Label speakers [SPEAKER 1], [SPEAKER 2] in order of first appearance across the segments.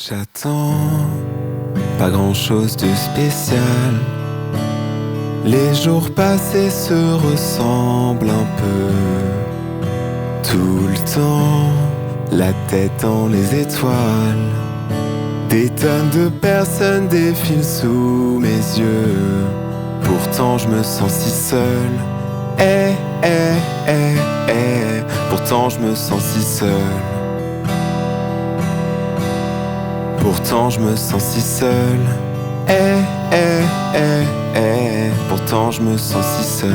[SPEAKER 1] J'attends, pas grand chose de spécial. Les jours passés se ressemblent un peu. Tout le temps, la tête dans les étoiles. Des tonnes de personnes défilent sous mes yeux. Pourtant je me sens si seul. Pourtant je me sens si seul. Pourtant je me sens si seul. Pourtant je me sens si seul.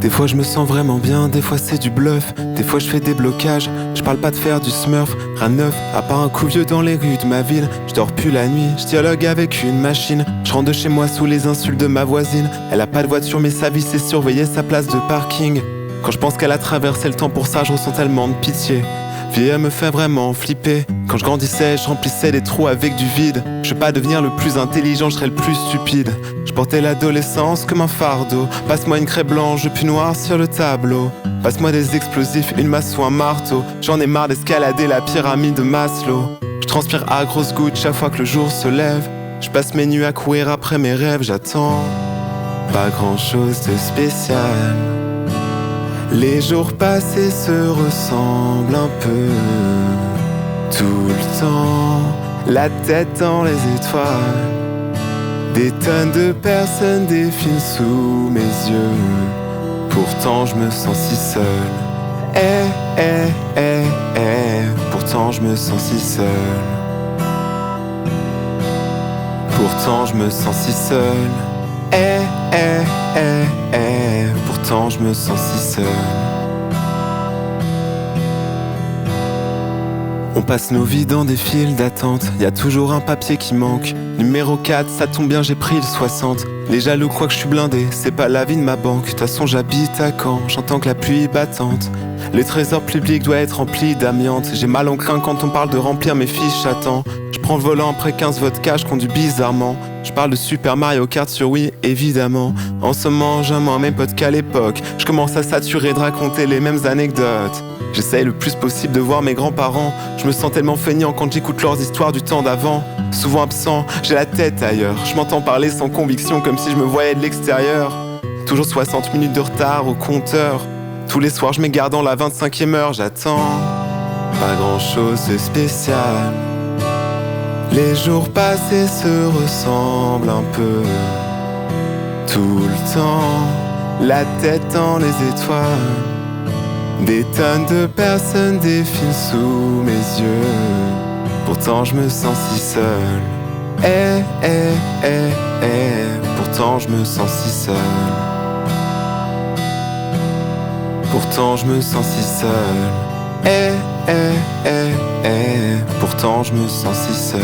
[SPEAKER 1] Des fois je me sens vraiment bien, des fois c'est du bluff. Des fois je fais des blocages, je parle pas de faire du smurf. Rien de neuf, à part un coup vieux dans les rues de ma ville. Je dors plus la nuit, je dialogue avec une machine. Je rentre de chez moi sous les insultes de ma voisine. Elle a pas de voiture mais sa vie c'est surveiller sa place de parking. Quand je pense qu'elle a traversé le temps pour ça, je ressens tellement de pitié. Vieillir me fait vraiment flipper. Quand je grandissais, je remplissais des trous avec du vide. Je veux pas devenir le plus intelligent, je serais le plus stupide. Je portais l'adolescence comme un fardeau. Passe-moi une craie blanche, puis noire sur le tableau. Passe-moi des explosifs, une masse ou un marteau. J'en ai marre d'escalader la pyramide de Maslow. Je transpire à grosses gouttes chaque fois que le jour se lève. Je passe mes nuits à courir après mes rêves, j'attends. Pas grand chose de spécial. Les jours passés se ressemblent un peu. Tout le temps, la tête dans les étoiles. Des tonnes de personnes défilent sous mes yeux. Pourtant je me sens si seul. Pourtant je me sens si seul. Pourtant je me sens si seul. Pourtant je me sens si seul. On passe nos vies dans des files d'attente. Y a toujours un papier qui manque. Numéro 4, ça tombe bien, j'ai pris le 60. Les jaloux croient que je suis blindé, c'est pas la vie de ma banque. De toute façon j'habite à Caen, j'entends que la pluie battante. Le trésor public doit être rempli d'amiante. J'ai mal en crin quand on parle de remplir mes fiches à temps. Je prends le volant après 15 vodka, je conduis bizarrement. Je parle de Super Mario Kart sur Wii, évidemment. En ce moment, j'aime moins mes potes qu'à l'époque. Je commence à saturer de raconter les mêmes anecdotes. J'essaye le plus possible de voir mes grands-parents. Je me sens tellement feignant quand j'écoute leurs histoires du temps d'avant. Souvent absent, j'ai la tête ailleurs. Je m'entends parler sans conviction comme si je me voyais de l'extérieur. Toujours 60 minutes de retard au compteur. Tous les soirs je m'égare dans la 25e heure, j'attends. Pas grand chose de spécial. Les jours passés se ressemblent un peu. Tout le temps, la tête dans les étoiles. Des tonnes de personnes défilent sous mes yeux. Pourtant je me sens si seul. Pourtant je me sens si seul. Pourtant je me sens si seul. Pourtant je me sens si seul.